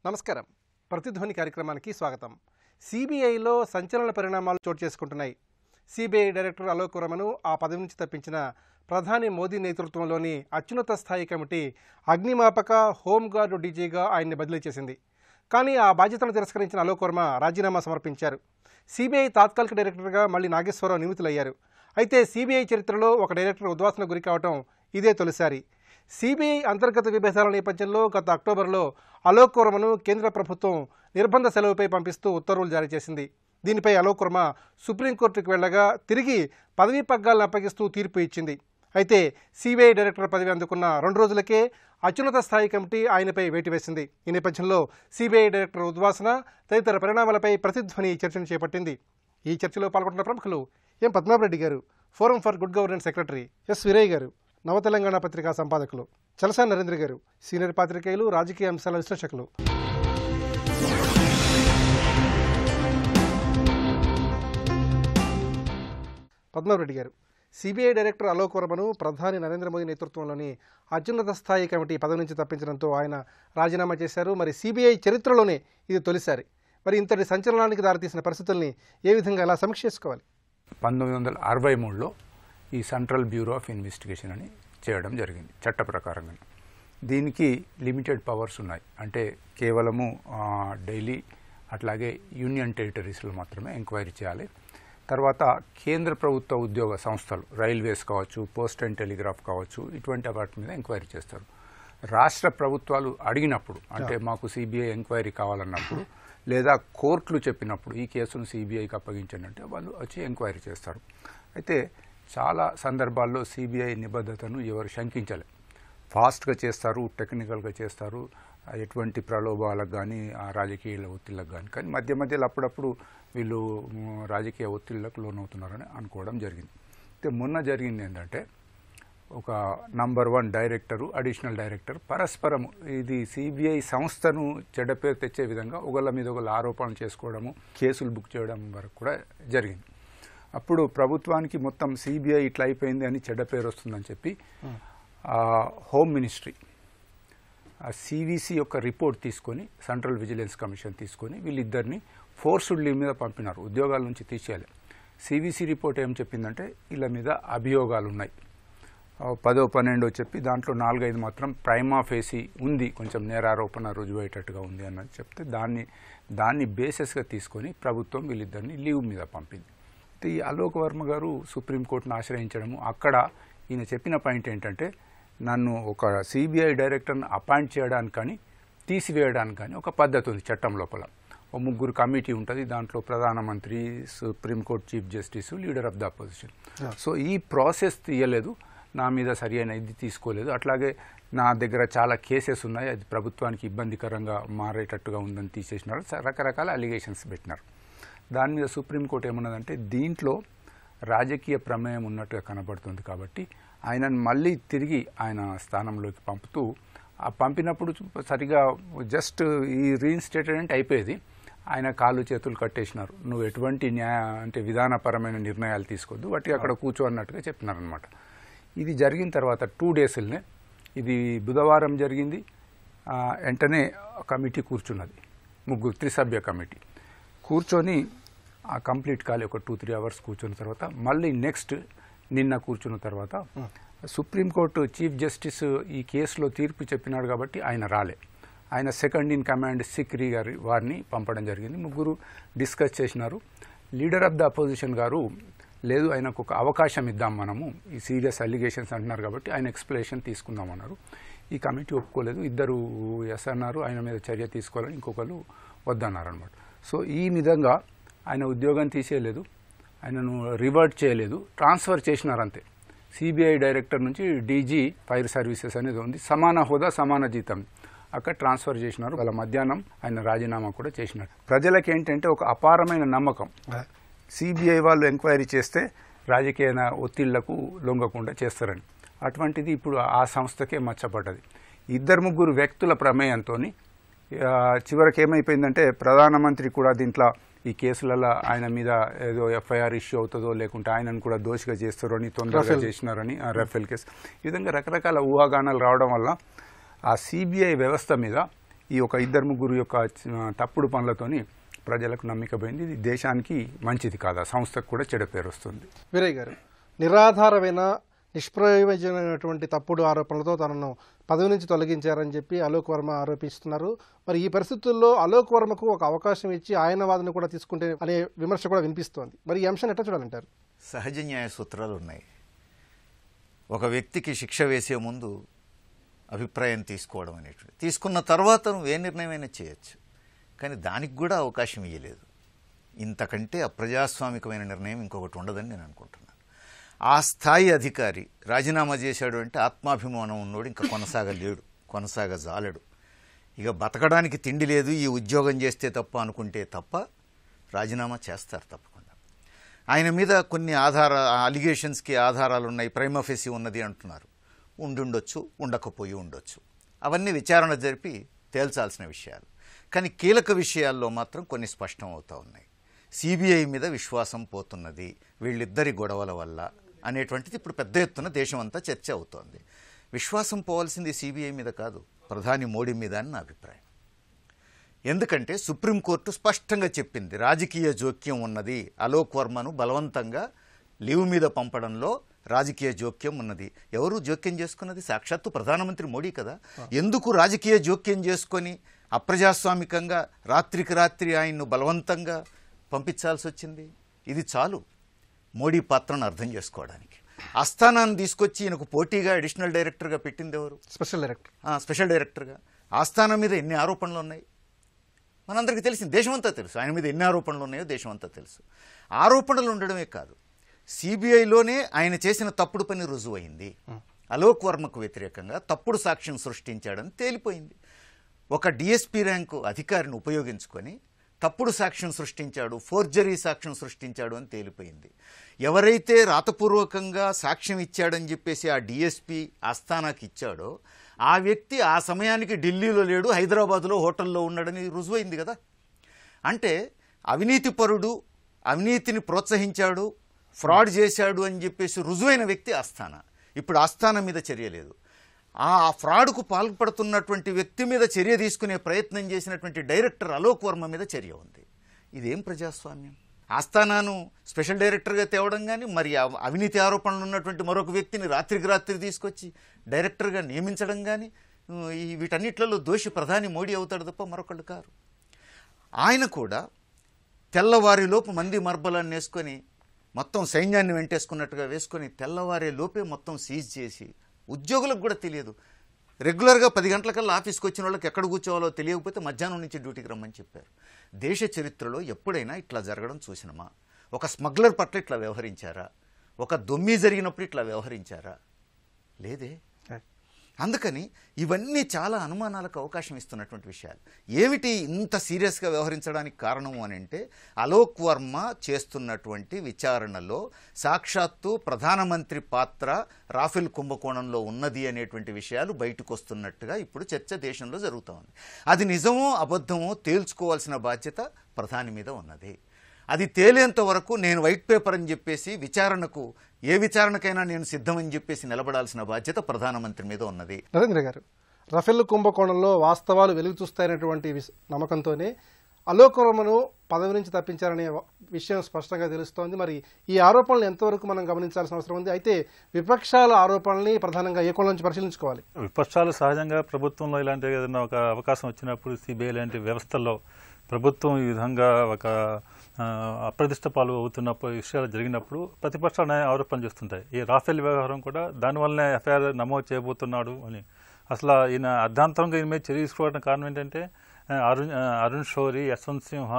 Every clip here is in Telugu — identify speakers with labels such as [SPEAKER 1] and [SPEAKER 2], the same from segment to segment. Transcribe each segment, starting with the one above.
[SPEAKER 1] నమస్కారం. ప్రతిధ్వని కార్యక్రమానికి స్వాగతం. సిబిఐలో సంచలన పరిణామాలు చోటు చేసుకుంటున్నాయి. సిబిఐ డైరెక్టర్ అలోక్ వర్మను ఆ పదవి నుంచి తప్పించిన ప్రధాని మోదీ నేతృత్వంలోని అత్యున్నత స్థాయి కమిటీ అగ్నిమాపక హోంగార్డు డీజీగా ఆయన్ని బదిలీ చేసింది. కానీ ఆ బాధ్యతను తిరస్కరించిన అలోక్ వర్మ రాజీనామా సమర్పించారు. సిబిఐ తాత్కాలిక డైరెక్టర్గా మళ్లీ నాగేశ్వరరావు నియమితులయ్యారు. అయితే సిబిఐ చరిత్రలో ఒక డైరెక్టర్ ఉద్వాసన గురి కావడం ఇదే తొలిసారి. సిబిఐ అంతర్గత విభేదాల నేపథ్యంలో గత అక్టోబర్లో అలోక్ వర్మను కేంద్ర ప్రభుత్వం నిర్బంధ సెలవుపై పంపిస్తూ ఉత్తర్వులు జారీ చేసింది. దీనిపై అలోక్ వర్మ సుప్రీంకోర్టుకు వెళ్లగా తిరిగి పదవీ పగ్గాలను అప్పగిస్తూ తీర్పు ఇచ్చింది. అయితే సిబిఐ డైరెక్టర్ పదవి అందుకున్న 2 రోజులకే అత్యున్నత స్థాయి కమిటీ ఆయనపై వేటు వేసింది. ఈ నేపథ్యంలో సిబిఐ డైరెక్టర్ ఉద్వాసన తదితర పరిణామాలపై ప్రతిధ్వని చర్చను చేపట్టింది. ఈ చర్చలో పాల్గొంటున్న ప్రముఖులు M Padma Reddy garu, forum for good governance secretary, S Veeraiah garu, Nava Telangana పత్రికా సంపాదకులు, చలసాని నరేంద్ర గారు, సీనియర్ పాత్రికేయులు, రాజకీయ అంశాల విశ్లేషకులు. పద్మారెడ్డి గారు, సిబిఐ డైరెక్టర్ అలోక్ వర్మను ప్రధాని నరేంద్ర మోదీ నేతృత్వంలోని అత్యున్నత స్థాయి కమిటీ పదవి నుంచి తప్పించడంతో ఆయన రాజీనామా చేశారు. మరి సిబిఐ చరిత్రలోనే ఇది తొలిసారి. మరి ఇంతటి సంచలనానికి దారితీసిన పరిస్థితుల్ని ఏ విధంగా ఎలా సమీక్ష చేసుకోవాలి?
[SPEAKER 2] 1963లో ఈ సెంట్రల్ బ్యూరో ఆఫ్ ఇన్వెస్టిగేషన్ అని చేయడం జరిగింది చట్ట ప్రకారంగా. దీనికి లిమిటెడ్ పవర్స్ ఉన్నాయి. అంటే కేవలము ఢిల్లీ అట్లాగే యూనియన్ టెరిటరీస్లో మాత్రమే ఎంక్వైరీ చేయాలి. తర్వాత కేంద్ర ప్రభుత్వ ఉద్యోగ సంస్థలు, రైల్వేస్ కావచ్చు, పోస్ట్ అండ్ టెలిగ్రాఫ్ కావచ్చు, ఇటువంటి వాటి మీద ఎంక్వైరీ చేస్తారు. రాష్ట్ర ప్రభుత్వాలు అడిగినప్పుడు, అంటే మాకు సిబిఐ ఎంక్వైరీ కావాలన్నప్పుడు, లేదా కోర్టులు చెప్పినప్పుడు ఈ కేసును సిబిఐకి అప్పగించండి అంటే వాళ్ళు వచ్చి ఎంక్వైరీ చేస్తారు. అయితే చాలా సందర్భాల్లో సిబిఐ నిబద్ధతను ఎవరు శంకించలే. ఫాస్ట్గా చేస్తారు, టెక్నికల్గా చేస్తారు, ఎటువంటి ప్రలోభాలకు కానీ రాజకీయ ఒత్తిళ్లకు కానీ మధ్య మధ్యలో అప్పుడప్పుడు వీళ్ళు రాజకీయ ఒత్తిళ్లకు లోనవుతున్నారని అనుకోవడం జరిగింది. అయితే మొన్న జరిగింది ఏంటంటే, ఒక నంబర్ 1 డైరెక్టరు, అడిషనల్ డైరెక్టర్ పరస్పరము ఇది సిబిఐ సంస్థను చెడ్డ పేరు తెచ్చే విధంగా ఒకళ్ళ మీద ఒకళ్ళు ఆరోపణలు చేసుకోవడము, కేసులు బుక్ చేయడం వరకు కూడా జరిగింది. అప్పుడు ప్రభుత్వానికి మొత్తం సిబిఐ ఇట్లా అయిపోయింది అని చెడ్డ పేరు వస్తుందని చెప్పి హోమ్ మినిస్ట్రీ సివిసి యొక్క రిపోర్ట్ తీసుకొని, సెంట్రల్ విజిలెన్స్ కమిషన్ తీసుకొని వీళ్ళిద్దరిని ఫోర్స్డ్ లీవ్ మీద పంపినారు. ఉద్యోగాల నుంచి తీసేయాలి. సివిసి రిపోర్ట్ ఏం చెప్పిందంటే వీళ్ళ మీద అభియోగాలు ఉన్నాయి, 10, 12 చెప్పి దాంట్లో 4, 5 మాత్రం ప్రైమా ఫేసి ఉంది, కొంచెం నేరారోపణ రుజువయ్యేటట్టుగా ఉంది అన్నది చెప్తే దాన్ని బేసిస్గా తీసుకొని ప్రభుత్వం వీళ్ళిద్దరిని లీవ్ మీద పంపింది. ఈ అలోక్ వర్మ గారు సుప్రీంకోర్టును ఆశ్రయించడము, అక్కడ ఈయన చెప్పిన పాయింట్ ఏంటంటే, నన్ను ఒక సిబిఐ డైరెక్టర్ని అపాయింట్ చేయడానికి కానీ తీసివేయడానికి కానీ ఒక పద్ధతి ఉంది చట్టం లోపల. 3 కమిటీ ఉంటుంది, దాంట్లో ప్రధానమంత్రి, supreme court chief justice, leader of the opposition. So ఈ ప్రాసెస్ తీయలేదు, నా మీద సరి అయిన ఇది తీసుకోలేదు. అట్లాగే నా దగ్గర చాలా కేసెస్ ఉన్నాయి, అది ప్రభుత్వానికి ఇబ్బందికరంగా మారేటట్టుగా ఉందని తీసేసినారు. రకరకాల అలిగేషన్స్ పెట్టినారు. దాని మీద సుప్రీంకోర్టు ఏమన్నదంటే, దీంట్లో రాజకీయ ప్రమేయం ఉన్నట్టుగా కనబడుతుంది కాబట్టి ఆయనను మళ్ళీ తిరిగి ఆయన స్థానంలోకి పంపుతూ, ఆ పంపినప్పుడు సరిగా జస్ట్ ఈ రీఇన్స్టేట్మెంట్ అయిపోయేది, ఆయన కాళ్ళు చేతులు కట్టేసినారు. నువ్వు ఎటువంటి అంటే విధానపరమైన నిర్ణయాలు తీసుకోవద్దు, వాటి అక్కడ కూర్చో అన్నట్టుగా చెప్పినారనమాట. ఇది జరిగిన తర్వాత 2 డేస్లనే, ఇది బుధవారం జరిగింది, వెంటనే కమిటీ కూర్చున్నది, 3 త్రిసభ్య కమిటీ కూర్చొని ఆ కంప్లీట్ కాలి ఒక 2-3 అవర్స్ కూర్చున్న తర్వాత మళ్ళీ నెక్స్ట్ నిన్న కూర్చున్న తర్వాత సుప్రీంకోర్టు చీఫ్ జస్టిస్ ఈ కేసులో తీర్పు చెప్పినాడు కాబట్టి ఆయన రాలే. ఆయన సెకండ్ ఇన్ కమాండ్ సిక్రీ గారి వారిని పంపడం జరిగింది. 3 డిస్కస్ చేసినారు. లీడర్ ఆఫ్ ద అపోజిషన్ గారు, లేదు ఆయనకు ఒక అవకాశం ఇద్దాం, మనము ఈ సీరియస్ అలిగేషన్స్ అంటున్నారు కాబట్టి ఆయన ఎక్స్ప్లెనేషన్ తీసుకుందామన్నారు. ఈ కమిటీ ఒప్పుకోలేదు. 2 ఎస్ అన్నారు, ఆయన మీద చర్య తీసుకోవాలని, ఇంకొకరు వద్దన్నారు అనమాట. సో ఈ విధంగా ఆయన ఉద్యోగం తీసేయలేదు, ఆయనను రివర్ట్ చేయలేదు, ట్రాన్స్ఫర్ చేసినారంతే. సిబిఐ డైరెక్టర్ నుంచి డీజీ ఫైర్ సర్వీసెస్ అనేది ఉంది, సమాన హోదా సమాన జీతం, అక్కడ ట్రాన్స్ఫర్ చేసినారు. వాళ్ళ మధ్యాహ్నం ఆయన రాజీనామా కూడా చేసినారు. ప్రజలకు ఏంటంటే ఒక అపారమైన నమ్మకం, సిబిఐ వాళ్ళు ఎంక్వైరీ చేస్తే రాజకీయ ఒత్తిళ్లకు లొంగకుండా చేస్తారని. అటువంటిది ఇప్పుడు ఆ సంస్థకే మచ్చపడ్డది. 2-3 వ్యక్తుల ప్రమేయంతో చివరికి ఏమైపోయిందంటే, ప్రధానమంత్రి కూడా దీంట్లో ఈ కేసులలో ఆయన మీద ఏదో ఎఫ్ఐఆర్ ఇష్యూ అవుతుందో, లేకుంటే ఆయనను కూడా దోషిగా చేస్తారో అని తొందరగా చేసినారని, రఫేల్ కేసు, ఈ విధంగా రకరకాల ఊహాగానాలు రావడం వల్ల ఆ సిబిఐ వ్యవస్థ మీద ఈ ఒక ఇద్దరు ముగ్గురు యొక్క తప్పుడు పనులతోని ప్రజలకు నమ్మిక పోయింది. ఇది దేశానికి మంచిది కాదు, ఆ సంస్థకు కూడా చెడు పేరు వస్తుంది.
[SPEAKER 1] వీరయ్య గారు, నిరాధారమైన నిష్ప్రయోజనమైనటువంటి తప్పుడు ఆరోపణలతో తనను పదవి నుంచి తొలగించారని చెప్పి అలోక్ వర్మ ఆరోపిస్తున్నారు. మరి ఈ పరిస్థితుల్లో అలోక్ వర్మకు ఒక అవకాశం ఇచ్చి ఆయన వాదన కూడా తీసుకుంటే అనే విమర్శ కూడా వినిపిస్తోంది. మరి ఈ అంశాన్ని ఎట్లా చూడాలంటారు?
[SPEAKER 3] సహజ న్యాయ సూత్రాలు ఉన్నాయి. ఒక వ్యక్తికి శిక్ష వేసే ముందు అభిప్రాయం తీసుకోవడం అనేటువంటి, తీసుకున్న తర్వాత నువ్వు ఏ నిర్ణయమైనా చేయొచ్చు, కానీ దానికి కూడా అవకాశం ఇవ్వలేదు. ఇంతకంటే అప్రజాస్వామికమైన నిర్ణయం ఇంకొకటి ఉండదని నేను అనుకుంటున్నాను. ఆ స్థాయి అధికారి రాజీనామా చేశాడు అంటే ఆత్మాభిమానం ఉన్నోడు ఇంకా కొనసాగలేడు, కొనసాగజాలడు. ఇక బతకడానికి తిండి లేదు, ఈ ఉద్యోగం చేస్తే తప్ప అనుకుంటే తప్ప రాజీనామా చేస్తారు తప్పకుండా. ఆయన మీద కొన్ని అలిగేషన్స్కి ఆధారాలు ఉన్నాయి, ప్రైమా ఫేసి ఉన్నది అంటున్నారు. ఉండుండొచ్చు, ఉండకపోయి ఉండొచ్చు, అవన్నీ విచారణ జరిపి తేల్చాల్సిన విషయాలు. కానీ కీలక విషయాల్లో మాత్రం కొన్ని స్పష్టం అవుతూ ఉన్నాయి. సిబిఐ మీద విశ్వాసం పోతున్నది వీళ్ళిద్దరి గొడవల వల్ల అనేటువంటిది ఇప్పుడు పెద్ద ఎత్తున దేశం అంతా చర్చ అవుతోంది. విశ్వాసం పోవాల్సింది సిబిఐ మీద కాదు, ప్రధాని మోడీ మీద అని నా అభిప్రాయం. ఎందుకంటే సుప్రీంకోర్టు స్పష్టంగా చెప్పింది రాజకీయ జోక్యం ఉన్నది, అలోక్ వర్మను బలవంతంగా లీవ్ మీద పంపడంలో రాజకీయ జోక్యం ఉన్నది. ఎవరు జోక్యం చేసుకున్నది? సాక్షాత్తు ప్రధానమంత్రి మోడీ కదా. ఎందుకు రాజకీయ జోక్యం చేసుకొని అప్రజాస్వామికంగా రాత్రికి రాత్రి ఆయన్ను బలవంతంగా పంపించాల్సి వచ్చింది? ఇది చాలు మోడీ పాత్రను అర్థం చేసుకోవడానికి. ఆస్థానాన్ని తీసుకొచ్చి ఈయనకు పోటీగా అడిషనల్ డైరెక్టర్గా పెట్టింది ఎవరు? స్పెషల్ డైరెక్టర్గా. ఆస్థానం మీద ఎన్ని ఆరోపణలు ఉన్నాయి మనందరికీ తెలిసింది, దేశమంతా తెలుసు. ఆయన మీద ఎన్ని ఆరోపణలు ఉన్నాయో దేశమంతా తెలుసు. ఆరోపణలు ఉండడమే కాదు, సిబిఐలోనే ఆయన చేసిన తప్పుడు పని రుజువైంది. అలోక్ వర్మకు వ్యతిరేకంగా తప్పుడు సాక్ష్యం సృష్టించాడని తేలిపోయింది. ఒక డిఎస్పీ ర్యాంకు అధికారిని ఉపయోగించుకొని తప్పుడు సాక్ష్యం సృష్టించాడు, ఫోర్జరీ సాక్ష్యం సృష్టించాడు అని తేలిపోయింది. ఎవరైతే రాతపూర్వకంగా సాక్ష్యం ఇచ్చాడని చెప్పేసి ఆ డిఎస్పీ ఆస్థానాకి ఇచ్చాడో ఆ వ్యక్తి ఆ సమయానికి ఢిల్లీలో లేడు, హైదరాబాద్లో హోటల్లో ఉన్నాడని రుజువైంది కదా. అంటే అవినీతిపరుడు, అవినీతిని ప్రోత్సహించాడు, ఫ్రాడ్ చేశాడు అని చెప్పేసి రుజువైన వ్యక్తి ఆస్థానా. ఇప్పుడు ఆస్థానం మీద చర్య లేదు. ఆ ఫ్రాడ్కు పాల్పడుతున్నటువంటి వ్యక్తి మీద చర్య తీసుకునే ప్రయత్నం చేసినటువంటి డైరెక్టర్ అలోక్ వర్మ మీద చర్య ఉంది. ఇదేం ప్రజాస్వామ్యం? ఆస్థానాను స్పెషల్ డైరెక్టర్గా తేవడం కానీ, మరి అవినీతి ఆరోపణలు ఉన్నటువంటి మరొక వ్యక్తిని రాత్రికి రాత్రి తీసుకొచ్చి డైరెక్టర్గా నియమించడం కానీ, వీటన్నిట్లలో దోషి ప్రధాని మోడీ అవుతాడు తప్ప మరొకళ్ళు కారు. ఆయన కూడా తెల్లవారిలోపు మంది మర్బలాన్ని వేసుకొని మొత్తం సైన్యాన్ని వెంటేసుకున్నట్టుగా వేసుకొని తెల్లవారే లోపే మొత్తం సీజ్ చేసి, ఉద్యోగులకు కూడా తెలియదు. రెగ్యులర్గా 10 గంటలకల్లా ఆఫీస్కి వచ్చిన వాళ్ళకి ఎక్కడ కూర్చోవాలో తెలియకపోతే మధ్యాహ్నం నుంచి డ్యూటీకి రమ్మని చెప్పారు. దేశ చరిత్రలో ఎప్పుడైనా ఇట్లా జరగడం చూసినమా? ఒక స్మగ్లర్ పట్ల ఇట్లా వ్యవహరించారా? ఒక దొమ్మి జరిగినప్పుడు ఇట్లా వ్యవహరించారా? లేదే. అందుకని ఇవన్నీ చాలా అనుమానాలకు అవకాశం ఇస్తున్నటువంటి విషయాలు. ఏమిటి ఇంత సీరియస్గా వ్యవహరించడానికి కారణము అని అంటే, అలోక్ వర్మ చేస్తున్నటువంటి విచారణలో సాక్షాత్తు ప్రధానమంత్రి పాత్ర రాఫెల్ కుంభకోణంలో ఉన్నది అనేటువంటి విషయాలు బయటకు వస్తున్నట్టుగా ఇప్పుడు చర్చ దేశంలో జరుగుతూ ఉంది. అది నిజమో అబద్ధమో తేల్చుకోవాల్సిన బాధ్యత ప్రధాని మీద ఉన్నది. అది తేలేంత వరకు నేను వైట్ పేపర్ అని చెప్పేసి విచారణకు, ఏ విచారణకైనా నేను సిద్ధమని చెప్పేసి నిలబడాల్సిన బాధ్యత ప్రధానమంత్రి మీద ఉన్నది.
[SPEAKER 1] నరేంద్ర గారు, రఫేల్ కుంభకోణంలో వాస్తవాలు వెలుగు చూస్తాయనేటువంటి నమ్మకంతోనే అలోక్ వర్మను పదవి నుంచి తప్పించారనే విషయం స్పష్టంగా తెలుస్తోంది. మరి ఈ ఆరోపణలు ఎంతవరకు మనం గమనించాల్సిన అవసరం ఉంది? అయితే విపక్షాల ఆరోపణల్ని ప్రధానంగా ఏ కోణం నుంచి పరిశీలించుకోవాలి?
[SPEAKER 4] విపక్షాలు సహజంగా ప్రభుత్వంలో ఇలాంటి ఏదైనా ఒక అవకాశం వచ్చినప్పుడు, సిబిఐ లాంటి వ్యవస్థల్లో ప్రభుత్వం ఈ విధంగా ఒక అప్రతిష్ట పాలు అవుతున్నప్పుడు, విషయాలు జరిగినప్పుడు ప్రతిపక్షాలు ఆరోపణలు చేస్తుంటాయి. ఈ రాఫెల్ వ్యవహారం కూడా దానివల్లనే ఎఫ్ఐఆర్ నమోదు చేయబోతున్నాడు అని. అసలు ఈయన అర్ధాంతరంగా ఈయన మీద చర్య తీసుకోవడానికి కారణం ఏంటంటే, అరుణ్ షోరీ, యశ్వంత్ సింహ,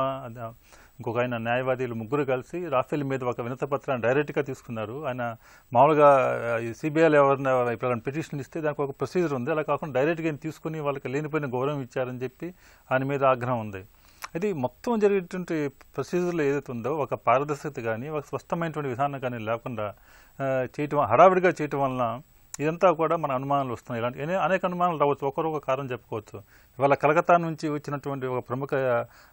[SPEAKER 4] ఇంకొక ఆయన న్యాయవాదులు ముగ్గురు కలిసి రాఫెల్ మీద ఒక వినతి పత్రాన్ని డైరెక్ట్గా తీసుకున్నారు. ఆయన మామూలుగా సిబిఐలో ఎవరైనా ఇప్పుడు పిటిషన్ ఇస్తే దానికి ఒక ప్రొసీజర్ ఉంది, అలా కాకుండా డైరెక్ట్గా తీసుకుని వాళ్ళకి లేనిపోయిన గౌరవం ఇచ్చారని చెప్పి ఆయన మీద ఆగ్రహం ఉంది. అది మొత్తం జరిగేటువంటి ప్రొసీజర్లో ఏదైతే ఉందో ఒక పారదర్శకత కానీ, ఒక స్పష్టమైనటువంటి విధానం కానీ లేకుండా చేయటం, హడావిడిగా చేయటం వలన ఇదంతా కూడా మన అనుమానాలు వస్తున్నాయి. ఇలాంటి అనేక అనుమానాలు రావచ్చు, ఒకరొక కారణం చెప్పుకోవచ్చు. ఇవాళ కలకత్తా నుంచి వచ్చినటువంటి ఒక ప్రముఖ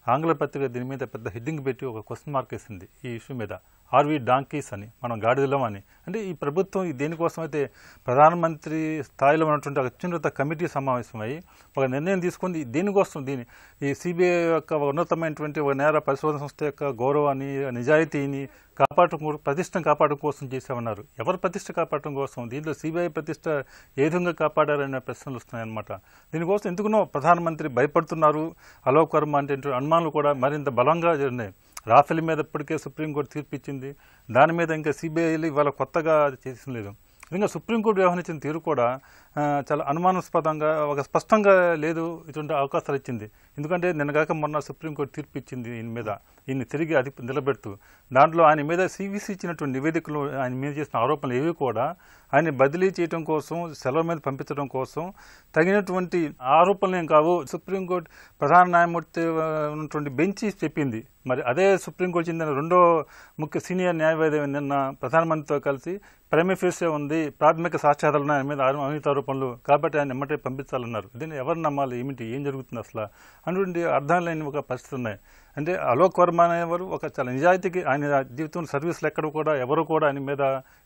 [SPEAKER 4] ఆంగ్ల పత్రిక దీని మీద పెద్ద హెడ్డింగ్ పెట్టి ఒక క్వశ్చన్ మార్క్ వేసింది ఈ ఇష్యూ మీద. ఆర్వి డాంకీస్ అని, మనం గాడిదలం అని. అంటే ఈ ప్రభుత్వం దేనికోసం అయితే ప్రధానమంత్రి స్థాయిలో ఉన్నటువంటి అత్యున్నత కమిటీ సమావేశమై ఒక నిర్ణయం తీసుకుంది. దీనికోసం ఈ సిబిఐ యొక్క ఉన్నతమైనటువంటి ఒక నేర పరిశోధన సంస్థ యొక్క గౌరవాన్ని, నిజాయితీని ప్రతిష్టను కాపాడడం కోసం చేసామన్నారు. ఎవరు ప్రతిష్ట కాపాడటం కోసం? దీంట్లో సిబిఐ ప్రతిష్ట ఏ విధంగా కాపాడారనే ప్రశ్నలు వస్తున్నాయన్నమాట. దీనికోసం ఎందుకునో ప్రధానమంత్రి భయపడుతున్నారు. అలోక్ వర్మ అంటే అనుమానాలు కూడా మరింత బలంగా జరిగినాయి. రాఫెల్ మీద ఇప్పటికే సుప్రీంకోర్టు తీర్పు ఇచ్చింది. దాని మీద ఇంకా సిబిఐలు ఇవాళ కొత్తగా చేసిన లేదు. ఇంకా సుప్రీంకోర్టు వ్యవహరించిన తీరు కూడా చాలా అనుమానాస్పదంగా, ఒక స్పష్టంగా లేదు. ఇటువంటి అవకాశాలు ఇచ్చింది. ఎందుకంటే నిన్నగాక మొన్న సుప్రీంకోర్టు తీర్పు ఇచ్చింది ఈయన మీద. ఈయన్ని తిరిగి అది నిలబెడుతూ దాంట్లో ఆయన మీద సివిసి ఇచ్చినటువంటి నివేదికలు, ఆయన మీద చేసిన ఆరోపణలు ఏవి కూడా ఆయన బదిలీ చేయడం కోసం, సెలవు మీద పంపించడం కోసం తగినటువంటి ఆరోపణలు ఏం కావు. సుప్రీంకోర్టు ప్రధాన న్యాయమూర్తి ఉన్నటువంటి బెంచ్ చెప్పింది. మరి అదే సుప్రీంకోర్టు చెందిన రెండో ముఖ్య సీనియర్ న్యాయవాది నిన్న ప్రధానమంత్రితో కలిసి ప్రైమరీ ఫేసే ఉంది, ప్రాథమిక సాక్ష్యాధారాలు ఆయన మీద అవినీతి ఆరోపణలు, కాబట్టి ఆయన ఎమ్మటే పంపించాలన్నారు. దీన్ని ఎవరు నమ్మాలి? ఏం జరుగుతుంది అసలు అటువంటి అర్థం లేని ఒక పరిస్థితి ఉన్నాయి. అంటే అలోక్ వర్మ అనేవారు ఒక చాలా నిజాయితీకి, ఆయన జీవితం సర్వీసులు ఎక్కడ కూడా ఎవరు కూడా ఆయన మీద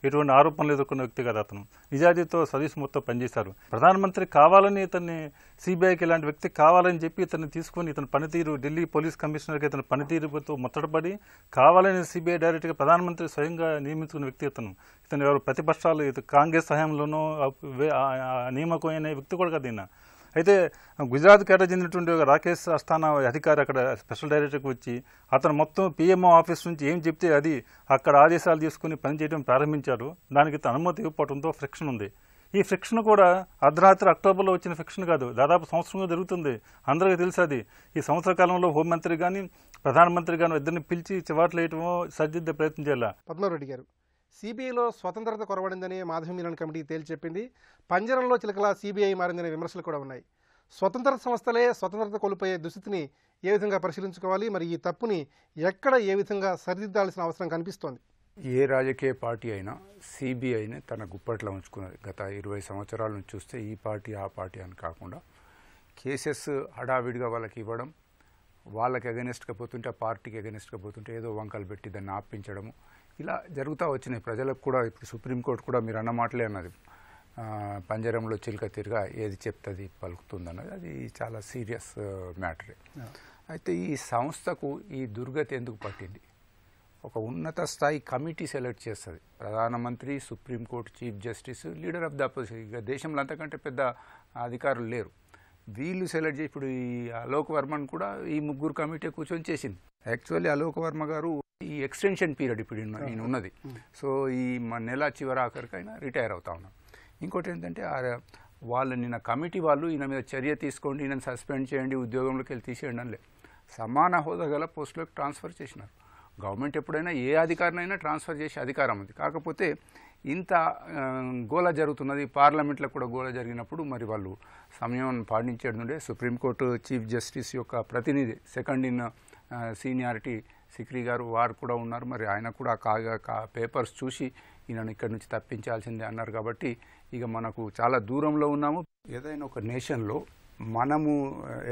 [SPEAKER 4] ఎటువంటి ఆరోపణలు ఎదుర్కొన్న వ్యక్తి కదా. అతను నిజాయితీతో సర్వీస్ మొత్తం పనిచేశారు. ప్రధానమంత్రి కావాలని ఇతన్ని, సిబిఐకి ఇలాంటి వ్యక్తి కావాలని చెప్పి ఇతన్ని తీసుకుని, ఇతని పనితీరు, ఢిల్లీ పోలీస్ కమిషనర్కి ఇతని పనితీరుతో ముచ్చటపడి కావాలని సిబిఐ డైరెక్ట్గా ప్రధానమంత్రి స్వయంగా నియమించుకున్న వ్యక్తి ఇతను. ఎవరు ప్రతిపక్షాలు కాంగ్రెస్ సహాయంలోనూ నియామకమైన వ్యక్తి కూడా కదా ఈయన. అయితే గుజరాత్ కేటా చెందినటువంటి రాకేష్ అస్థానా అధికారి అక్కడ స్పెషల్ డైరెక్టర్కి వచ్చి అతను మొత్తం పిఎంఓ ఆఫీస్ నుంచి ఏం చెప్తే అది అక్కడ ఆదేశాలు తీసుకుని పనిచేయడం ప్రారంభించారు. దానికి అనుమతి ఇవ్వడంతో ఫ్రిక్షన్ ఉంది. ఈ ఫ్రిక్షన్ కూడా అర్ధరాత్రి అక్టోబర్లో వచ్చిన ఫ్రిక్షన్ కాదు, దాదాపు సంవత్సరంగా జరుగుతుంది. అందరికీ తెలుసు అది. ఈ సంవత్సర కాలంలో హోంమంత్రి కానీ ప్రధానమంత్రి కానీ ఇద్దరిని పిలిచి చివాట్లు వేయటమో సరిదిద్దే ప్రయత్నం చేయాలి.
[SPEAKER 1] పద్మారెడ్డి గారు, సిబిఐలో స్వతంత్రత కొరవడిందని మాధవ మీనన్ కమిటీ తేల్చెప్పింది. పంజరంలో చిలకలా సిబిఐ మారిందనే విమర్శలు కూడా ఉన్నాయి. స్వతంత్ర సంస్థలే స్వతంత్రత కోల్పోయే దుస్థితిని ఏ విధంగా పరిశీలించుకోవాలి? మరి ఈ తప్పుని ఎక్కడ ఏ విధంగా సరిదిద్దాల్సిన అవసరం కనిపిస్తోంది?
[SPEAKER 2] ఏ రాజకీయ పార్టీ అయినా సిబిఐని తన గుప్పట్లో ఉంచుకున్నది. గత 20 సంవత్సరాల నుంచి చూస్తే ఈ పార్టీ ఆ పార్టీ అని కాకుండా కేసెస్ హడావిడిగా వాళ్ళకి ఇవ్వడం, వాళ్ళకి అగెనిస్ట్గా పోతుంటే ఆ పార్టీకి అగెనిస్ట్గా పోతుంటే ఏదో వంకలు పెట్టి దాన్ని ఆపించడము, ఇలా జరుగుతూ వచ్చినాయి. ప్రజలకు కూడా ఇప్పుడు సుప్రీంకోర్టు కూడా మీరు అన్న మాటలే అన్నది, పంజరంలో చిలుక తిరిగా ఏది చెప్తుంది పలుకుతుంది అన్నది. అది చాలా సీరియస్ మ్యాటరే. అయితే ఈ సంస్థకు ఈ దుర్గతి ఎందుకు పట్టింది? ఒక ఉన్నత స్థాయి కమిటీ సెలెక్ట్ చేస్తుంది. ప్రధానమంత్రి, supreme court chief justice, leader of the opposition. ఇక దేశంలో అంతకంటే పెద్ద అధికారులు లేరు. వీళ్ళు సెలెక్ట్ చేసి ఇప్పుడు ఈ అలోక్ వర్మను కూడా ఈ ముగ్గురు కమిటీ కూర్చొని చేసింది. యాక్చువల్లీ అలోక్ వర్మ గారు ఈ ఎక్స్టెన్షన్ పీరియడ్ ఇప్పుడు ఈయన ఉన్నది. సో ఈ నెల చివరి ఆఖరికైనా రిటైర్ అవుతా ఉన్నారు. ఇంకోటి ఏంటంటే వాళ్ళు నిన్న కమిటీ వాళ్ళు ఈయన మీద చర్య తీసుకోండి, ఈయన సస్పెండ్ చేయండి, ఉద్యోగంలోకి వెళ్ళి తీసేయండి అని లేదు. సమాన హోదా గల పోస్టులోకి ట్రాన్స్ఫర్ చేసినారు. గవర్నమెంట్ ఎప్పుడైనా ఏ అధికారినైనా ట్రాన్స్ఫర్ చేసే అధికారం ఉంది. కాకపోతే ఇంత గోల జరుగుతున్నది, పార్లమెంట్లో కూడా గోల జరిగినప్పుడు మరి వాళ్ళు సమయం పాటించేది నుండే సుప్రీంకోర్టు చీఫ్ జస్టిస్ యొక్క ప్రతినిధి, సెకండ్ ఇన్ సీనియారిటీ సిక్రీ గారు, వారు కూడా ఉన్నారు. మరి ఆయన కూడా పేపర్స్ చూసి ఈయనను ఇక్కడి నుంచి తప్పించాల్సిందే అన్నారు. కాబట్టి ఇక మనకు చాలా దూరంలో ఉన్నాము. ఏదైనా ఒక నేషన్లో మనము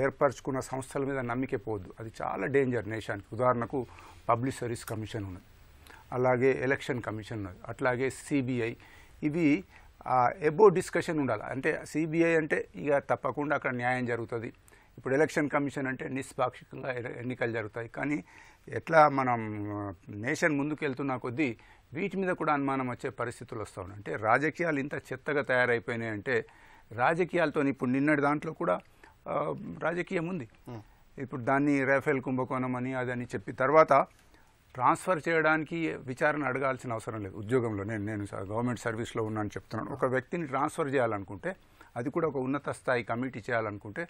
[SPEAKER 2] ఏర్పరచుకున్న సంస్థల మీద నమ్మిక పోవద్దు. అది చాలా డేంజర్ నేషన్కి. ఉదాహరణకు పబ్లిక్ సర్వీస్ కమిషన్ ఉన్నది, అలాగే ఎలక్షన్ కమిషన్ ఉన్నది, అట్లాగే సిబిఐ. ఇవి ఎబో డిస్కషన్ ఉండాలి. అంటే సిబిఐ అంటే ఇక తప్పకుండా అక్కడ న్యాయం జరుగుతుంది. ఇప్పుడు ఎలక్షన్ కమిషన్ అంటే నిష్పాక్షికంగా ఎన్నికలు జరుగుతాయి. కానీ ఎట్లా మనం నేషన్ ముందుకు వెళ్తున్న కొద్దీ వీటి మీద కూడా అనుమానం వచ్చే పరిస్థితులు వస్తూ ఉన్నాయి. అంటే రాజకీయాలు ఇంత చెత్తగా తయారైపోయినాయి. అంటే రాజకీయాలతో ఇప్పుడు నిన్నటి దాంట్లో కూడా రాజకీయం ఉంది. ఇప్పుడు దాన్ని రాఫెల్ కుంభకోణం అని అదని చెప్పి తర్వాత ట్రాన్స్ఫర్ చేయడానికి విచారణ అడగాల్సిన అవసరం లేదు. ఉద్యోగంలో నేను గవర్నమెంట్ సర్వీస్లో ఉన్నాను చెప్తున్నాను. ఒక వ్యక్తిని ట్రాన్స్ఫర్ చేయాలనుకుంటే, అది కూడా ఒక ఉన్నత స్థాయి కమిటీ చేయాలనుకుంటే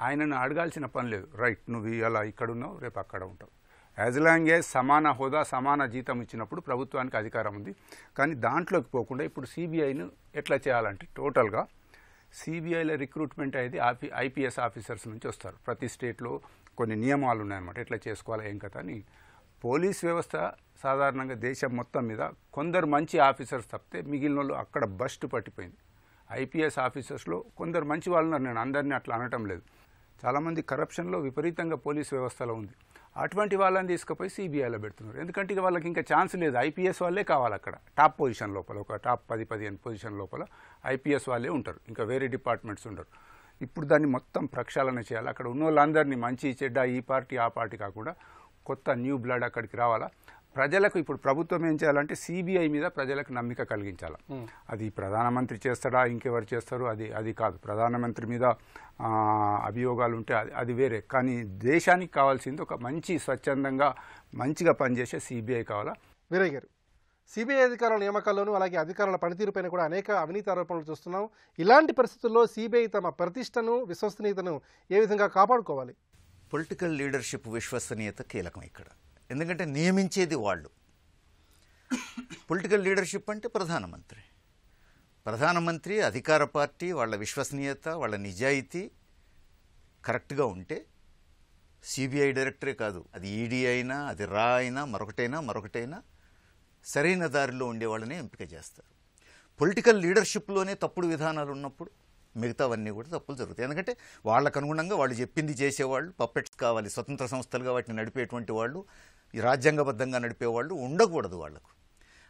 [SPEAKER 2] ఆయనను అడగాల్సిన పని లేదు. రైట్, నువ్వు అలా ఇక్కడున్నావు, రేపు అక్కడ ఉంటావు. యాజ్ లాంగ్ యాజ్ సమాన హోదా, సమాన జీతం ఇచ్చినప్పుడు ప్రభుత్వానికి అధికారం ఉంది. కానీ దాంట్లోకి పోకుండా ఇప్పుడు సిబిఐను ఎట్లా చేయాలంటే టోటల్గా సిబిఐలో రిక్రూట్మెంట్ అనేది ఐపీఎస్ ఆఫీసర్స్ నుంచి వస్తారు. ప్రతి స్టేట్లో కొన్ని నియమాలు ఉన్నాయన్నమాట, ఎట్లా చేసుకోవాలి ఏం కథ అని. పోలీస్ వ్యవస్థ సాధారణంగా దేశం మొత్తం మీద కొందరు మంచి ఆఫీసర్స్ తప్పితే మిగిలిన వాళ్ళు అక్కడ బస్ట్ పట్టిపోయింది. ఐపీఎస్ ఆఫీసర్స్లో కొందరు మంచి వాళ్ళు ఉన్నారు, నేను అందరినీ అట్లా అనటం లేదు. చాలామంది కరప్షన్లో విపరీతంగా పోలీస్ వ్యవస్థలో ఉంది. అటువంటి వాళ్ళని తీసుకుపోయి సిబిఐలో పెడుతున్నారు. ఎందుకంటే ఇక వాళ్ళకి ఇంకా ఛాన్స్ లేదు. ఐపీఎస్ వాళ్ళే కావాలి అక్కడ టాప్ పొజిషన్ లోపల, ఒక టాప్ 10-15 పొజిషన్ లోపల ఐపీఎస్ వాళ్ళే ఉంటారు, ఇంకా వేరే డిపార్ట్మెంట్స్ ఉండరు. ఇప్పుడు దాన్ని మొత్తం ప్రక్షాళన చేయాలి. అక్కడ ఉన్న వాళ్ళందరినీ మంచి చెడ్డ ఈ పార్టీ ఆ పార్టీ కాకుండా కొత్త న్యూ బ్లడ్ అక్కడికి రావాలా. ప్రజలకు ఇప్పుడు ప్రభుత్వం ఏం చేయాలంటే సిబిఐ మీద ప్రజలకు నమ్మిక కలిగించాలి. అది ప్రధానమంత్రి చేస్తాడా ఇంకెవరు చేస్తారు అది కాదు. ప్రధానమంత్రి మీద అభియోగాలు ఉంటే అది వేరే, కానీ దేశానికి కావాల్సింది ఒక మంచి స్వచ్ఛందంగా మంచిగా పనిచేసే సిబిఐ కావాలా.
[SPEAKER 1] వీరయ్య గారు, సిబిఐ అధికారుల నియామకాల్లోనూ అలాగే అధికారుల పనితీరుపైన కూడా అనేక అవినీతి ఆరోపణలు చూస్తున్నాం. ఇలాంటి పరిస్థితుల్లో సిబిఐ తమ ప్రతిష్టను విశ్వసనీయతను ఏ విధంగా కాపాడుకోవాలి?
[SPEAKER 3] పొలిటికల్ లీడర్షిప్ విశ్వసనీయత కీలకం ఇక్కడ. ఎందుకంటే నియమించేది వాళ్ళు. పొలిటికల్ లీడర్షిప్ అంటే ప్రధానమంత్రి అధికార పార్టీ వాళ్ళ విశ్వసనీయత వాళ్ళ నిజాయితీ కరెక్ట్గా ఉంటే సిబిఐ డైరెక్టరే కాదు, అది ఈడీ అయినా అది రా అయినా మరొకటైనా సరైన దారిలో ఉండే వాళ్ళనే ఎంపిక చేస్తారు. పొలిటికల్ లీడర్షిప్లోనే తప్పుడు విధానాలు ఉన్నప్పుడు మిగతావన్నీ కూడా తప్పులు జరుగుతాయి. ఎందుకంటే వాళ్ళకు అనుగుణంగా వాళ్ళు చెప్పింది చేసేవాళ్ళు పప్పెట్స్ కావాలి. స్వతంత్ర సంస్థలుగా వాటిని నడిపేటువంటి వాళ్ళు, ఈ రాజ్యాంగబద్ధంగా నడిపేవాళ్ళు ఉండకూడదు వాళ్లకు.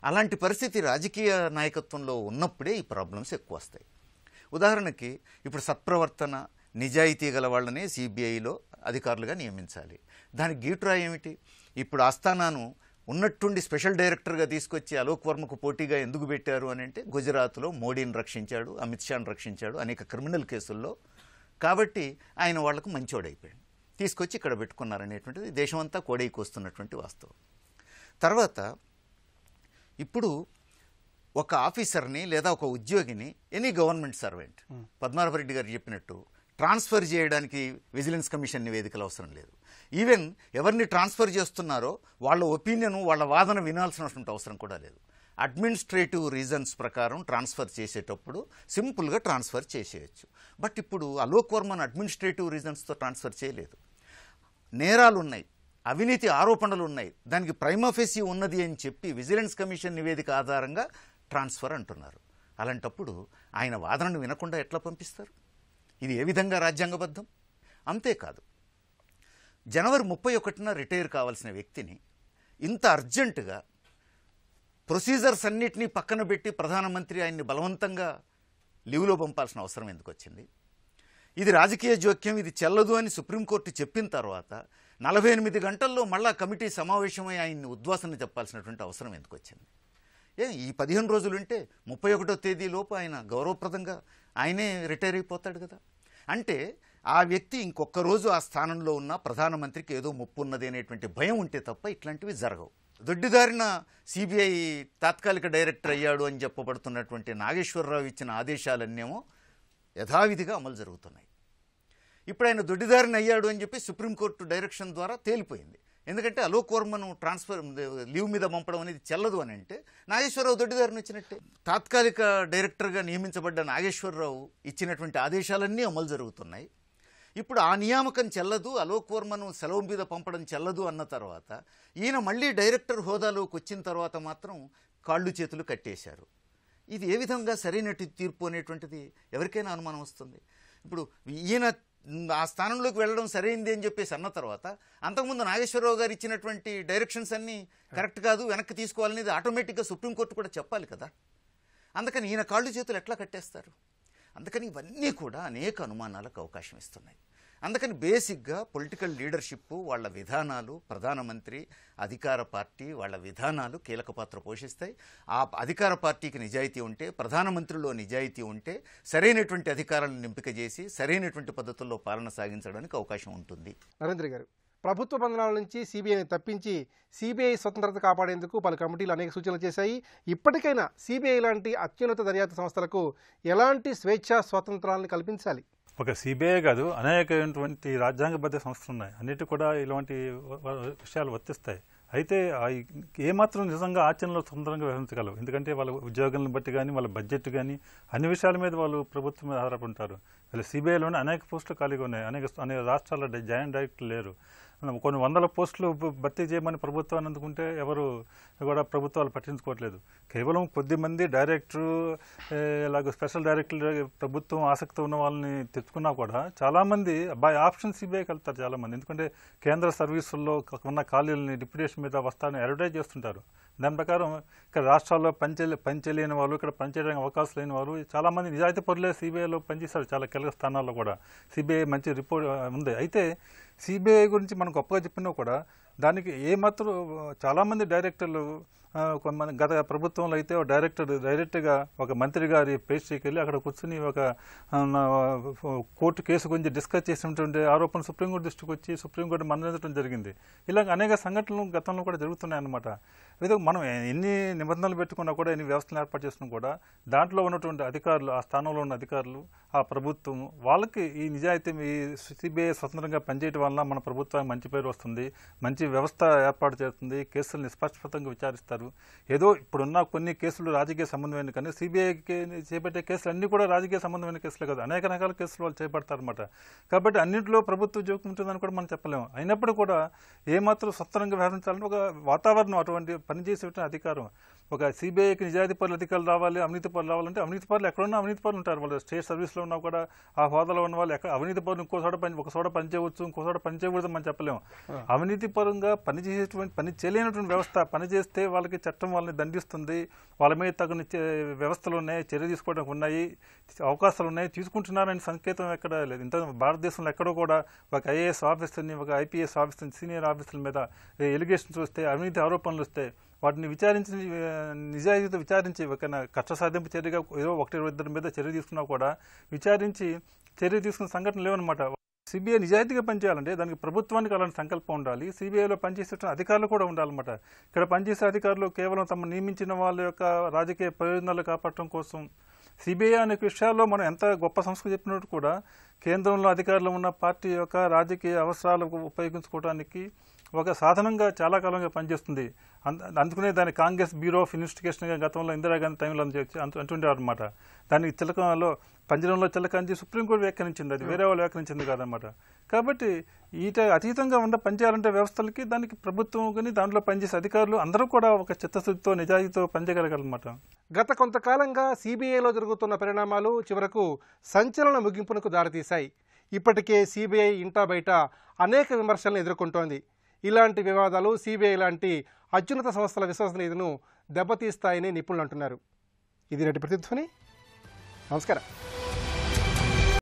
[SPEAKER 3] అలాంటి పరిస్థితి రాజకీయ నాయకత్వంలో ఉన్నప్పుడే ఈ ప్రాబ్లమ్స్ ఎక్కువ వస్తాయి. ఉదాహరణకి ఇప్పుడు సత్ప్రవర్తన నిజాయితీ గల వాళ్ళనే సిబిఐలో అధికారులుగా నియమించాలి. దానికి గీటురా ఏమిటి? ఇప్పుడు ఆస్థానాను ఉన్నట్టుండి స్పెషల్ డైరెక్టర్గా తీసుకొచ్చి అలోక్ వర్మకు పోటీగా ఎందుకు పెట్టారు అని అంటే, గుజరాత్లో మోడీని రక్షించాడు, అమిత్ షాను రక్షించాడు అనేక క్రిమినల్ కేసుల్లో. కాబట్టి ఆయన వాళ్లకు మంచోడైపోయాడు, తీసుకొచ్చి ఇక్కడ పెట్టుకున్నారనేటువంటిది దేశమంతా కోడైకి వస్తున్నటువంటి వాస్తవం. తర్వాత ఇప్పుడు ఒక ఆఫీసర్ని లేదా ఒక ఉద్యోగిని ఎనీ గవర్నమెంట్ సర్వెంట్ పద్మారాభరెడ్డి గారు చెప్పినట్టు ట్రాన్స్ఫర్ చేయడానికి విజిలెన్స్ కమిషన్ నివేదికలు అవసరం లేదు. ఈవెన్ ఎవరిని ట్రాన్స్ఫర్ చేస్తున్నారో వాళ్ళ ఒపీనియన్ వాళ్ళ వాదన వినాల్సినటువంటి అవసరం కూడా లేదు. అడ్మినిస్ట్రేటివ్ రీజన్స్ ప్రకారం ట్రాన్స్ఫర్ చేసేటప్పుడు సింపుల్గా ట్రాన్స్ఫర్ చేసేయచ్చు. బట్ ఇప్పుడు అలోక్ వర్మను అడ్మినిస్ట్రేటివ్ రీజన్స్తో ట్రాన్స్ఫర్ చేయలేదు. నేరాలు ఉన్నాయి, అవినీతి ఆరోపణలు ఉన్నాయి, దానికి ప్రైమా ఫేసి ఉన్నది అని చెప్పి విజిలెన్స్ కమిషన్ నివేదిక ఆధారంగా ట్రాన్స్ఫర్ అంటున్నారు. అలాంటప్పుడు ఆయన వాదనను వినకుండా ఎట్లా పంపిస్తారు? ఇది ఏ విధంగా రాజ్యాంగబద్ధం? అంతేకాదు, జనవరి 31న రిటైర్ కావాల్సిన వ్యక్తిని ఇంత అర్జెంటుగా ప్రొసీజర్స్ అన్నిటినీ పక్కన పెట్టి ప్రధానమంత్రి ఆయన్ని బలవంతంగా లీవ్లో పంపాల్సిన అవసరం ఎందుకు వచ్చింది? ఇది రాజకీయ జోక్యం, ఇది చెల్లదు అని సుప్రీంకోర్టు చెప్పిన తర్వాత 48 గంటల్లో మళ్ళా కమిటీ సమావేశమై ఆయన్ని ఉద్వాసన చెప్పాల్సినటువంటి అవసరం ఎందుకు వచ్చింది? ఈ 15 రోజులుంటే 31వ తేదీలోపు ఆయన గౌరవప్రదంగా ఆయనే రిటైర్ అయిపోతాడు కదా. అంటే ఆ వ్యక్తి ఇంకొక రోజు ఆ స్థానంలో ఉన్న ప్రధానమంత్రికి ఏదో ముప్పు ఉన్నది అనేటువంటి భయం ఉంటే తప్ప ఇట్లాంటివి జరగవు. దొడ్డిదారిన సిబిఐ తాత్కాలిక డైరెక్టర్ అయ్యాడు అని చెప్పబడుతున్నటువంటి నాగేశ్వరరావు ఇచ్చిన ఆదేశాలన్నేమో యథావిధిగా అమలు జరుగుతున్నాయి. ఇప్పుడు ఆయన దొడ్డిదారిని అయ్యాడు అని చెప్పి సుప్రీంకోర్టు డైరెక్షన్ ద్వారా తేలిపోయింది. ఎందుకంటే అలోక్ వర్మను ట్రాన్స్ఫర్ లీవ్ మీద పంపడం అనేది చెల్లదు అని అంటే నాగేశ్వరరావు దొడ్డిదారిని వచ్చినట్టే. తాత్కాలిక డైరెక్టర్గా నియమించబడ్డ నాగేశ్వరరావు ఇచ్చినటువంటి ఆదేశాలన్నీ అమలు జరుగుతున్నాయి. ఇప్పుడు ఆ నియామకం చెల్లదు, అలోక్ వర్మను సెలవు మీద పంపడం చెల్లదు అన్న తర్వాత ఈయన మళ్ళీ డైరెక్టర్ హోదాలోకి వచ్చిన తర్వాత మాత్రం కాళ్ళు చేతులు కట్టేశారు. ఇది ఏ విధంగా సరైన తీర్పు అనేటువంటిది ఎవరికైనా అనుమానం వస్తుంది. ఇప్పుడు ఈయన ఆ స్థానంలోకి వెళ్ళడం సరైంది అని చెప్పేసి అన్న తర్వాత అంతకుముందు నాగేశ్వరరావు గారు ఇచ్చినటువంటి డైరెక్షన్స్ అన్నీ కరెక్ట్ కాదు, వెనక్కి తీసుకోవాలనేది ఆటోమేటిక్గా సుప్రీంకోర్టు కూడా చెప్పాలి కదా. అందుకని ఈయన కాళ్ళు చేతులు ఎట్లా కట్టేస్తారు? అందుకని ఇవన్నీ కూడా అనేక అనుమానాలకు అవకాశం ఇస్తున్నాయి. అందుకని బేసిక్గా పొలిటికల్ లీడర్షిప్ వాళ్ళ విధానాలు, ప్రధానమంత్రి అధికార పార్టీ వాళ్ళ విధానాలు కీలక పాత్ర పోషిస్తాయి. ఆ అధికార పార్టీకి నిజాయితీ ఉంటే, ప్రధానమంత్రిలో నిజాయితీ ఉంటే సరైనటువంటి అధికారాలను ఎంపిక చేసి సరైనటువంటి పద్ధతుల్లో పాలన సాగించడానికి అవకాశం ఉంటుంది.
[SPEAKER 1] నరేంద్ర గారు, ప్రభుత్వ బంధనాల నుంచి సిబిఐని తప్పించి సిబిఐ స్వతంత్రత కాపాడేందుకు పలు కమిటీలు అనేక సూచనలు చేశాయి. ఇప్పటికైనా సిబిఐ లాంటి అత్యున్నత దర్యాప్తు సంస్థలకు ఎలాంటి స్వేచ్ఛా స్వాతంత్రాలను కల్పించాలి?
[SPEAKER 4] ఒక సిబిఐ కాదు, అనేకమైనటువంటి రాజ్యాంగబద్ధ సంస్థలు ఉన్నాయి, అన్నిటి కూడా ఇలాంటి విషయాలు వర్తిస్తాయి. అయితే ఏమాత్రం నిజంగా ఆచరణలో స్వతంత్రంగా వ్యవహరించగలవు. ఎందుకంటే వాళ్ళ ఉద్యోగాలను బట్టి కానీ వాళ్ళ బడ్జెట్ కానీ అన్ని విషయాల మీద వాళ్ళు ప్రభుత్వం మీద ఆధారపడి ఉంటారు. సిబిఐలోనే అనేక పోస్టులు ఖాళీగా ఉన్నాయి. అనేక రాష్ట్రాల్లో జాయింట్ డైరెక్టర్లు లేరు. కొన్ని వందల పోస్టులు భర్తీ చేయమని ప్రభుత్వాన్ని అందుకుంటే ఎవరు కూడా ప్రభుత్వాలు పట్టించుకోవట్లేదు. కేవలం కొద్దిమంది డైరెక్టరు ఇలాగ స్పెషల్ డైరెక్టర్లు ప్రభుత్వం ఆసక్తి ఉన్న వాళ్ళని తెచ్చుకున్నా కూడా చాలామంది బై ఆప్షన్ సిబిఐకి వెళ్తారు చాలామంది. ఎందుకంటే కేంద్ర సర్వీసుల్లో ఉన్న ఖాళీలని డిప్యూటేషన్ మీద వస్తానని అడ్వర్టైజ్ చేస్తుంటారు. దాని ప్రకారం ఇక్కడ రాష్ట్రాల్లో పనిచేయలేని వాళ్ళు, ఇక్కడ పనిచేయడానికి అవకాశం లేని వాళ్ళు చాలామంది నిజాయితీ పరులే సిబిఐలో పనిచేశారు. చాలా కీలక స్థానాల్లో కూడా సిబిఐ మంచి రిపోర్ట్ ఉంది. అయితే సిబిఐ గురించి మనం గొప్పగా చెప్పినా కూడా దానికి ఏమాత్రం చాలామంది డైరెక్టర్లు కొంతమంది గత ప్రభుత్వంలో అయితే డైరెక్ట్గా ఒక మంత్రి గారి పేస్ట్రీకి వెళ్ళి అక్కడ కూర్చుని ఒక కోర్టు కేసు గురించి డిస్కస్ చేసినటువంటి ఆరోపణలు సుప్రీంకోర్టు దృష్టికి వచ్చి సుప్రీంకోర్టు మన్ననడం జరిగింది. ఇలాగ అనేక సంఘటనలు గతంలో కూడా జరుగుతున్నాయన్నమాట. ఏదో మనం ఎన్ని నిబంధనలు పెట్టుకున్నా కూడా ఎన్ని వ్యవస్థలు ఏర్పాటు చేసినా కూడా దాంట్లో ఉన్నటువంటి అధికారులు, ఆ స్థానంలో ఉన్న అధికారులు, ఆ ప్రభుత్వం వాళ్ళకి ఈ నిజాయితీ ఈ సిబిఐ స్వతంత్రంగా పనిచేయడం వలన మన ప్రభుత్వానికి మంచి పేరు వస్తుంది, మంచి వ్యవస్థ ఏర్పాటు చేస్తుంది, కేసులు నిష్పక్షపాతంగా విచారిస్తారు. ఏదో ఇప్పుడున్న కొన్ని కేసులు రాజకీయ సంబంధమైన, కానీ సిబిఐకి చేపట్టే కేసులు అన్నీ కూడా రాజకీయ సంబంధమైన కేసులే కదా, అనేక రకాల కేసులు వాళ్ళు చేపడతారన్నమాట. కాబట్టి అన్నింటిలో ప్రభుత్వ జోక్యం ఉంటుందని కూడా మనం చెప్పలేము. అయినప్పుడు కూడా ఏమాత్రం స్వతంత్రంగా వ్యవహరించాలంటే ఒక వాతావరణం, అటువంటి పనిచేసే అధికారం, ఒక సిబిఐకి నిజాయితీ పరులు అధికారులు రావాలి, అవినీతి పరులు రావాలంటే అవినీతి పరులు ఎక్కడున్నా అవినీతి పరులు ఉంటారు. వాళ్ళు స్టేట్ సర్వీస్లో ఉన్నా కూడా ఆ హోదాలో ఉన్న వాళ్ళు ఎక్కడ అవినీతి పరులు ఒక చోట పనిచేయవచ్చు, ఇంకో చోట పనిచేయకూడదు మనం చెప్పలేము. అవినీతి పరంగా పని చేయలేనటువంటి వ్యవస్థ పనిచేస్తే వాళ్ళకి చట్టం వాళ్ళని దండిస్తుంది. వాళ్ళ మీద తగిన వ్యవస్థలు ఉన్నాయి, చర్య తీసుకోవడానికి ఉన్నాయి, అవకాశాలు ఉన్నాయి, తీసుకుంటున్నారని సంకేతం ఎక్కడ లేదు. ఇంత భారతదేశంలో ఎక్కడో కూడా ఒక ఐఏఎస్ ఆఫీసర్ని, ఒక ఐపీఎస్ ఆఫీసర్ని, సీనియర్ ఆఫీసర్ల మీద ఎలిగేషన్స్ వస్తే, అవినీతి ఆరోపణలు వస్తే వాటిని విచారించి నిజాయితీతో విచారించి ఒక కష్ట సాధింపు చర్యగా ఏదో 1-2 మీద చర్య తీసుకున్నా కూడా విచారించి చర్య తీసుకున్న సంఘటనలు లేవన్నమాట. సిబిఐ నిజాయితీగా పనిచేయాలంటే దానికి ప్రభుత్వానికి అలాంటి సంకల్పం ఉండాలి. సిబిఐలో పనిచేసే అధికారులు కూడా ఉండాలన్నమాట. ఇక్కడ పనిచేసే అధికారులు కేవలం తమ నియమించిన వాళ్ళ యొక్క రాజకీయ ప్రయోజనాలు కాపాడటం కోసం సిబిఐ అనే విషయాల్లో మనం ఎంత గొప్ప సంస్కృతి చెప్పినట్టు కూడా కేంద్రంలో అధికారులు ఉన్న పార్టీ యొక్క రాజకీయ అవసరాలకు ఉపయోగించుకోవడానికి ఒక సాధనంగా చాలా కాలంగా పనిచేస్తుంది. అందుకనే దాన్ని కాంగ్రెస్ బ్యూరో ఆఫ్ ఇన్వెస్టిగేషన్గా గతంలో ఇందిరాగాంధీ టైంలో అంటుండేవారు అనమాట. దానికి చిలకలో పంజరంలో చిలక అని సుప్రీంకోర్టు వ్యాఖ్యానించింది, అది వేరే వాళ్ళు వ్యాఖ్యానించింది కాదనమాట. కాబట్టి అతీతంగా పనిచేయాలంటే వ్యవస్థలకి దానికి ప్రభుత్వం కానీ దాంట్లో పనిచేసే అధికారులు అందరూ కూడా ఒక చిత్తశుద్ధితో నిజాయితీతో పనిచేయగలగాలన్నమాట.
[SPEAKER 1] గత కొంతకాలంగా సిబిఐలో జరుగుతున్న పరిణామాలు చివరకు సంచలన ముగింపునకు దారితీశాయి. ఇప్పటికే సిబిఐ ఇంటా బయట అనేక విమర్శలను ఎదుర్కొంటోంది. ఇలాంటి వివాదాలు సిబిఐ లాంటి అత్యున్నత సంస్థల విశ్వసనీయతను దెబ్బతీస్తాయని నిపుణులు అంటున్నారు. ఇది నేటి ప్రతిధ్వని. నమస్కారం.